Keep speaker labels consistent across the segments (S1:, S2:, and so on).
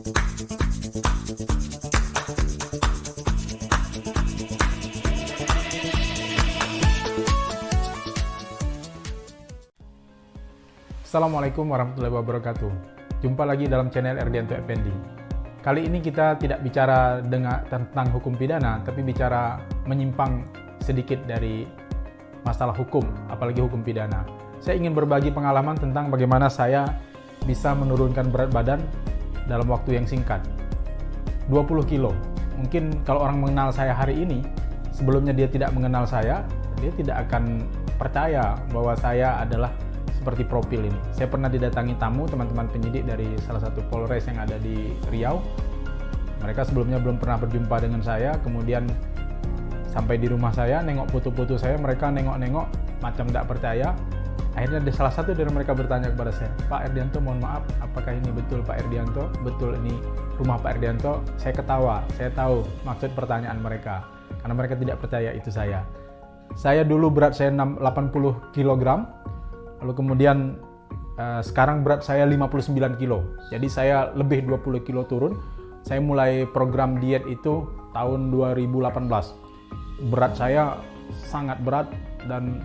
S1: Assalamualaikum warahmatullahi wabarakatuh. Jumpa lagi dalam channel Erdianto Effendi. Kali ini kita tidak bicara tentang hukum pidana, tapi bicara menyimpang sedikit dari masalah hukum, apalagi hukum pidana. Saya ingin berbagi pengalaman tentang bagaimana saya bisa menurunkan berat badan dalam waktu yang singkat. 20 kilo. Mungkin kalau orang mengenal saya hari ini, sebelumnya dia tidak mengenal saya, dia tidak akan percaya bahwa saya adalah seperti profil ini. Saya pernah didatangi tamu teman-teman penyidik dari salah satu Polres yang ada di Riau. Mereka sebelumnya belum pernah berjumpa dengan saya, kemudian sampai di rumah saya, nengok foto-foto saya, mereka nengok-nengok macam tidak percaya. Akhirnya ada salah satu dari mereka bertanya kepada saya, "Pak Erdianto, mohon maaf, apakah ini betul Pak Erdianto? Betul ini rumah Pak Erdianto?" Saya ketawa, saya tahu maksud pertanyaan mereka, karena mereka tidak percaya itu saya. Saya dulu berat saya 80 kg, lalu kemudian sekarang berat saya 59 kilo. Jadi saya lebih 20 kilo turun. Saya mulai program diet itu tahun 2018. Berat saya sangat berat dan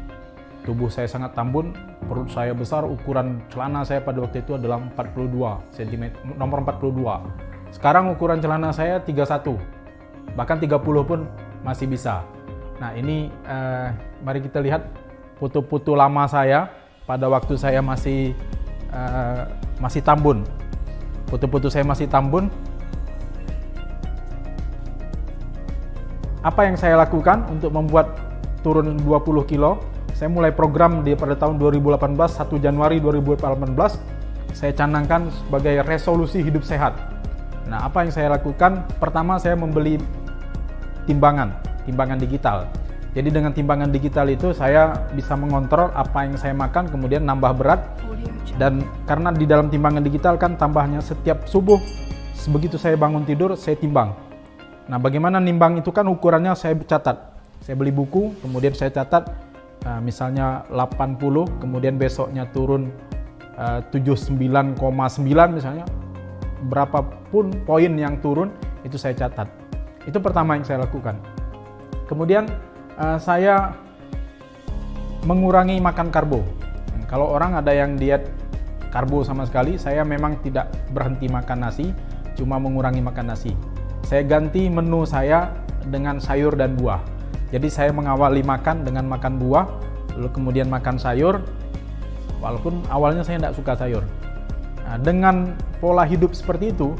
S1: tubuh saya sangat tambun. Perut saya besar, ukuran celana saya pada waktu itu adalah 42 cm, nomor 42. Sekarang ukuran celana saya 31. Bahkan 30 pun masih bisa. Nah, ini mari kita lihat foto-foto lama saya pada waktu saya masih tambun. Foto-foto saya masih tambun. Apa yang saya lakukan untuk membuat turun 20 kilo? Saya mulai program pada tahun 2018, 1 Januari 2018. Saya canangkan sebagai resolusi hidup sehat. Nah, apa yang saya lakukan? Pertama, saya membeli timbangan digital. Jadi dengan timbangan digital itu saya bisa mengontrol apa yang saya makan, kemudian nambah berat. Dan karena di dalam timbangan digital kan tambahnya setiap subuh, begitu saya bangun tidur saya timbang. Nah, bagaimana nimbang itu kan ukurannya saya catat. Saya beli buku, kemudian saya catat misalnya 80, kemudian besoknya turun 79,9 misalnya. Berapapun poin yang turun itu saya catat. Itu pertama yang saya lakukan. Kemudian saya mengurangi makan karbo. Kalau orang ada yang diet karbo sama sekali, saya memang tidak berhenti makan nasi, cuma mengurangi makan nasi. Saya ganti menu saya dengan sayur dan buah. Jadi saya mengawali makan dengan makan buah, lalu kemudian makan sayur, walaupun awalnya saya tidak suka sayur. Nah, dengan pola hidup seperti itu,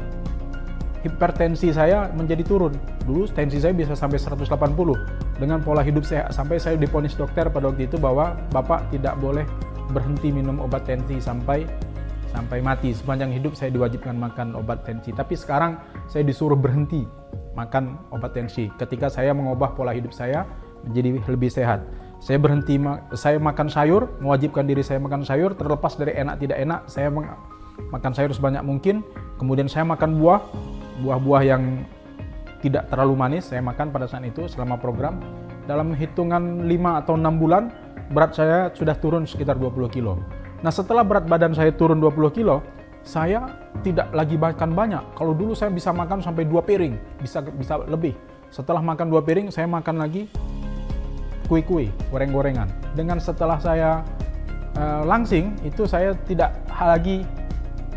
S1: hipertensi saya menjadi turun. Dulu tensi saya bisa sampai 180. Dengan pola hidup sehat, sampai saya divonis dokter pada waktu itu bahwa Bapak tidak boleh berhenti minum obat tensi sampai mati. Sepanjang hidup saya diwajibkan makan obat tensi. Tapi sekarang saya disuruh berhenti makan obat tensi ketika saya mengubah pola hidup saya menjadi lebih sehat. Saya berhenti, saya makan sayur, mewajibkan diri saya makan sayur, terlepas dari enak tidak enak, saya makan sayur sebanyak mungkin. Kemudian saya makan buah-buah yang tidak terlalu manis, saya makan pada saat itu selama program. Dalam hitungan 5 atau 6 bulan, berat saya sudah turun sekitar 20 kilo. Nah, setelah berat badan saya turun 20 kilo, saya tidak lagi makan banyak. Kalau dulu saya bisa makan sampai 2 piring, bisa lebih. Setelah makan 2 piring, saya makan lagi kue-kue, goreng-gorengan. Dengan setelah saya langsing, itu saya tidak lagi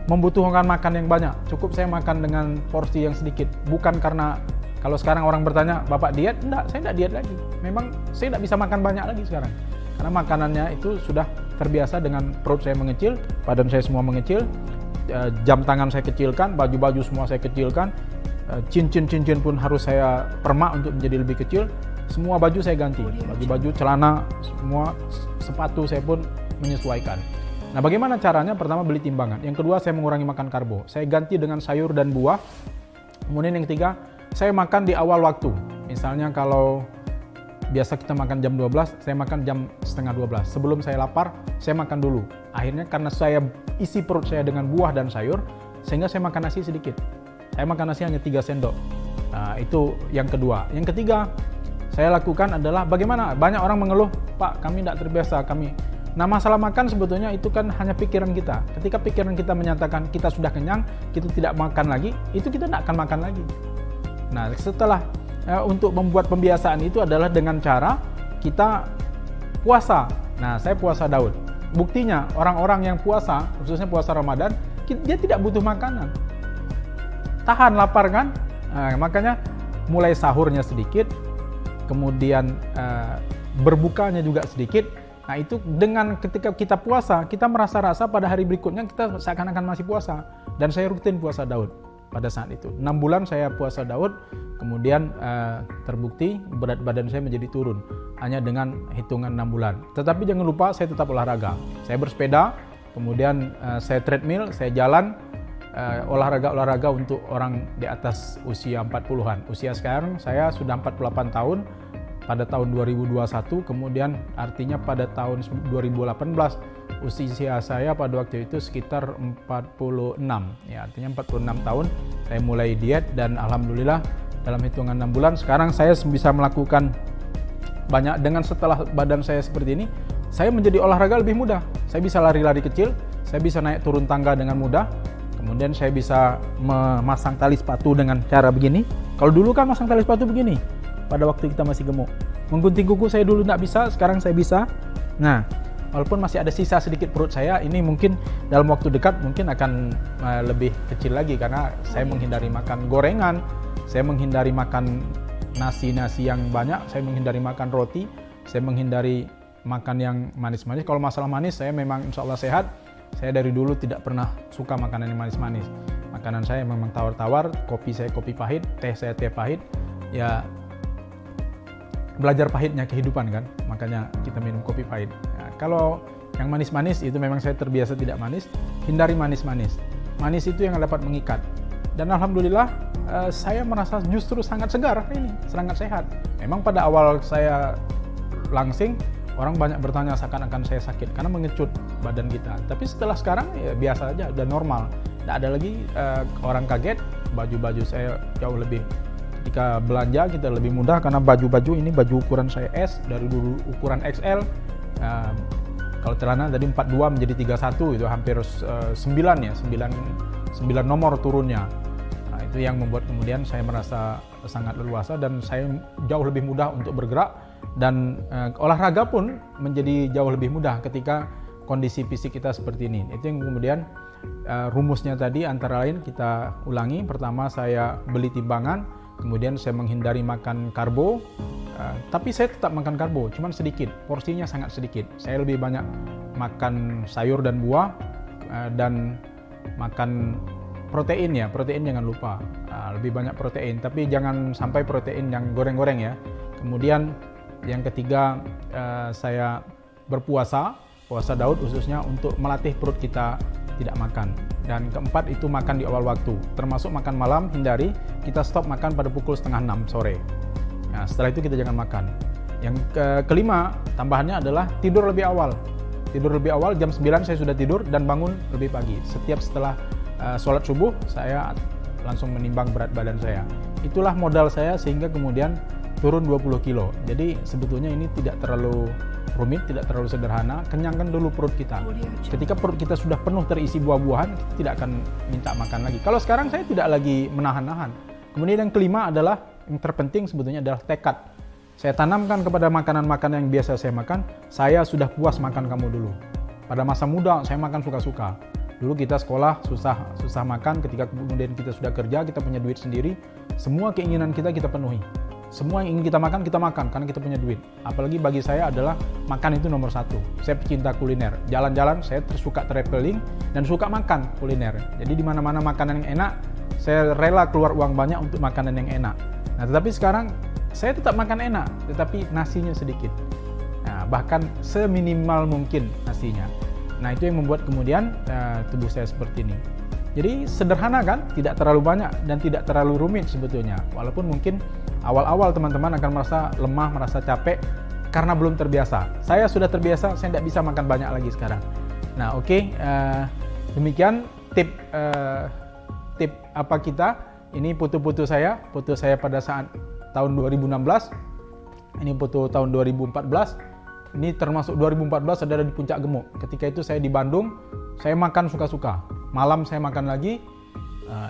S1: membutuhkan makan yang banyak. Cukup saya makan dengan porsi yang sedikit. Bukan karena kalau sekarang orang bertanya, "Bapak diet?" Enggak, saya tidak diet lagi. Memang saya tidak bisa makan banyak lagi sekarang. Karena makanannya itu sudah terbiasa dengan perut saya mengecil, badan saya semua mengecil, jam tangan saya kecilkan, baju-baju semua saya kecilkan, cincin-cincin pun harus saya permak untuk menjadi lebih kecil. Semua baju saya ganti, baju-baju, celana, semua sepatu saya pun menyesuaikan. Nah, bagaimana caranya? Pertama, beli timbangan. Yang kedua, saya mengurangi makan karbo. Saya ganti dengan sayur dan buah. Kemudian yang ketiga, saya makan di awal waktu. Misalnya kalau biasa kita makan jam 12, saya makan jam setengah 12. Sebelum saya lapar, saya makan dulu. Akhirnya karena saya isi perut saya dengan buah dan sayur, sehingga saya makan nasi sedikit. Saya makan nasi hanya 3 sendok. Nah, itu yang kedua. Yang ketiga, saya lakukan adalah bagaimana? Banyak orang mengeluh, "Pak, kami tidak terbiasa, kami Nah, masalah makan sebetulnya itu kan hanya pikiran kita. Ketika pikiran kita menyatakan kita sudah kenyang, kita tidak makan lagi, itu kita tidak akan makan lagi. Nah, setelah untuk membuat pembiasaan itu adalah dengan cara kita puasa. Nah, saya puasa Daud. Buktinya orang-orang yang puasa, khususnya puasa Ramadan, dia tidak butuh makanan. Tahan lapar kan? Nah, makanya mulai sahurnya sedikit, kemudian berbukanya juga sedikit. Nah, itu dengan ketika kita puasa, kita merasa-rasa pada hari berikutnya kita seakan-akan masih puasa. Dan saya rutin puasa Daud pada saat itu. 6 bulan saya puasa Daud, kemudian terbukti berat badan saya menjadi turun hanya dengan hitungan 6 bulan. Tetapi jangan lupa saya tetap olahraga. Saya bersepeda, kemudian saya treadmill, saya jalan, olahraga untuk orang di atas usia 40-an. Usia sekarang saya sudah 48 tahun pada tahun 2021, kemudian artinya pada tahun 2018 usia saya pada waktu itu sekitar 46, ya artinya 46 tahun saya mulai diet, dan alhamdulillah dalam hitungan 6 bulan sekarang saya bisa melakukan banyak. Dengan setelah badan saya seperti ini, saya menjadi olahraga lebih mudah. Saya bisa lari-lari kecil, saya bisa naik turun tangga dengan mudah. Kemudian saya bisa memasang tali sepatu dengan cara begini. Kalau dulu kan masang tali sepatu begini, pada waktu kita masih gemuk. Menggunting kuku saya dulu tidak bisa, sekarang saya bisa. Nah, walaupun masih ada sisa sedikit perut saya, ini mungkin dalam waktu dekat mungkin akan lebih kecil lagi karena saya menghindari makan gorengan, saya menghindari makan nasi-nasi yang banyak, saya menghindari makan roti, saya menghindari makan yang manis-manis. Kalau masalah manis, saya memang insya Allah sehat. Saya dari dulu tidak pernah suka makanan yang manis-manis. Makanan saya memang tawar-tawar, kopi saya kopi pahit, teh saya teh pahit. Ya, belajar pahitnya kehidupan kan, makanya kita minum kopi pahit. Nah, kalau yang manis-manis itu memang saya terbiasa tidak manis, hindari manis-manis. Manis itu yang dapat mengikat. Dan alhamdulillah saya merasa justru sangat segar ini, sangat sehat. Memang pada awal saya langsing, orang banyak bertanya seakan-akan saya sakit karena mengecut badan kita. Tapi setelah sekarang ya biasa aja, udah normal. Tidak ada lagi orang kaget, baju-baju saya jauh lebih. Ketika belanja kita lebih mudah karena baju-baju ini baju ukuran saya S, dari dulu ukuran XL. Kalau celana tadi 42 menjadi 31, itu hampir 9 ya, 9 nomor turunnya. Nah, itu yang membuat kemudian saya merasa sangat leluasa dan saya jauh lebih mudah untuk bergerak, dan olahraga pun menjadi jauh lebih mudah ketika kondisi fisik kita seperti ini. Itu yang kemudian rumusnya tadi antara lain kita ulangi. Pertama, saya beli timbangan, kemudian saya menghindari makan karbo, tapi saya tetap makan karbo, cuman sedikit, porsinya sangat sedikit. Saya lebih banyak makan sayur dan buah, dan makan protein ya, protein jangan lupa, lebih banyak protein, tapi jangan sampai protein yang goreng-goreng ya. Kemudian yang ketiga, saya berpuasa, puasa Daud khususnya untuk melatih perut kita tidak makan. Dan keempat itu makan di awal waktu, termasuk makan malam, hindari. Kita stop makan pada pukul 5:30 sore. Nah, setelah itu kita jangan makan. Yang kelima, tambahannya adalah tidur lebih awal. Tidur lebih awal, jam 9 saya sudah tidur dan bangun lebih pagi. Setiap setelah sholat subuh, saya langsung menimbang berat badan saya. Itulah modal saya sehingga kemudian turun 20 kilo. Jadi sebetulnya ini tidak terlalu rumit, tidak terlalu sederhana. Kenyangkan dulu perut kita. Ketika perut kita sudah penuh terisi buah-buahan, kita tidak akan minta makan lagi. Kalau sekarang saya tidak lagi menahan-nahan. Kemudian yang kelima adalah, yang terpenting sebetulnya adalah tekad. Saya tanamkan kepada makanan-makanan yang biasa saya makan, saya sudah puas makan kamu dulu. Pada masa muda saya makan suka-suka. Dulu kita sekolah susah makan, ketika kemudian kita sudah kerja, kita punya duit sendiri, semua keinginan kita penuhi. Semua yang ingin kita makan karena kita punya duit. Apalagi bagi saya adalah makan itu nomor satu. Saya pecinta kuliner. Jalan-jalan saya suka traveling dan suka makan kuliner. Jadi di mana-mana makanan yang enak, saya rela keluar uang banyak untuk makanan yang enak. Nah, tetapi sekarang saya tetap makan enak, tetapi nasinya sedikit. Nah, bahkan seminimal mungkin nasinya. Nah, itu yang membuat kemudian tubuh saya seperti ini. Jadi sederhana kan, tidak terlalu banyak dan tidak terlalu rumit sebetulnya. Walaupun mungkin awal-awal teman-teman akan merasa lemah, merasa capek karena belum terbiasa. Saya sudah terbiasa, saya tidak bisa makan banyak lagi sekarang. Nah, oke, demikian tip apa kita. Ini foto saya pada saat tahun 2016. Ini foto tahun 2014. Ini termasuk 2014 ada di puncak gemuk. Ketika itu saya di Bandung, saya makan suka-suka. Malam saya makan lagi.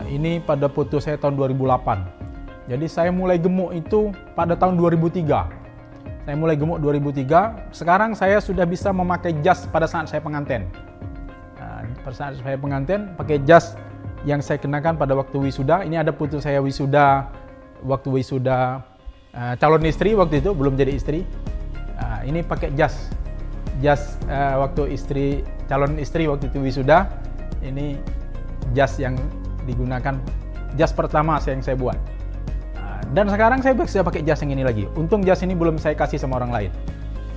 S1: Ini pada foto saya tahun 2008. Jadi saya mulai gemuk itu pada tahun 2003. Saya mulai gemuk 2003. Sekarang saya sudah bisa memakai jas pada saat saya pengantin. Pada saat saya pengantin pakai jas yang saya kenakan pada waktu wisuda. Ini ada foto saya wisuda, waktu wisuda calon istri waktu itu, belum jadi istri. Ini pakai jas waktu calon istri waktu itu wisuda. Ini jas yang digunakan, jas pertama yang saya buat. Dan sekarang saya bisa pakai jas yang ini lagi. Untung jas ini belum saya kasih sama orang lain.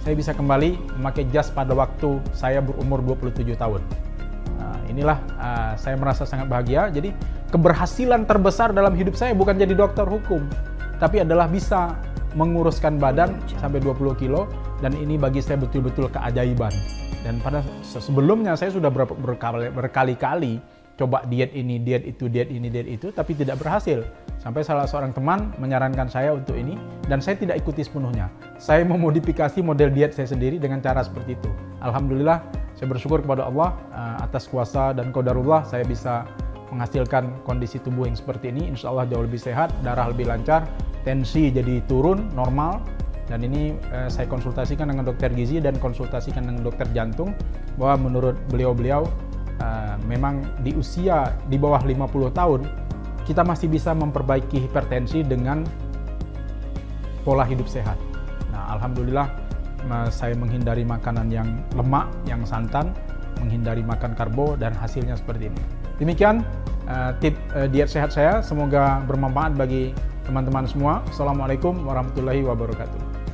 S1: Saya bisa kembali memakai jas pada waktu saya berumur 27 tahun. Inilah saya merasa sangat bahagia. Jadi keberhasilan terbesar dalam hidup saya bukan jadi dokter hukum, tapi adalah bisa menguruskan badan sampai 20 kilo, dan ini bagi saya betul-betul keajaiban. Dan pada sebelumnya saya sudah berkali-kali coba diet ini, diet itu, diet ini, diet itu, tapi tidak berhasil. Sampai salah seorang teman menyarankan saya untuk ini, dan saya tidak ikuti sepenuhnya. Saya memodifikasi model diet saya sendiri dengan cara seperti itu. Alhamdulillah, saya bersyukur kepada Allah atas kuasa dan qadarullah saya bisa menghasilkan kondisi tubuh yang seperti ini. Insya Allah jauh lebih sehat, darah lebih lancar, tensi jadi turun, normal. Dan ini saya konsultasikan dengan dokter gizi dan konsultasikan dengan dokter jantung, bahwa menurut beliau-beliau memang di usia di bawah 50 tahun kita masih bisa memperbaiki hipertensi dengan pola hidup sehat. Nah, alhamdulillah saya menghindari makanan yang lemak, yang santan, menghindari makan karbo, dan hasilnya seperti ini. Demikian tip diet sehat saya, semoga bermanfaat bagi teman-teman semua. Assalamualaikum warahmatullahi wabarakatuh.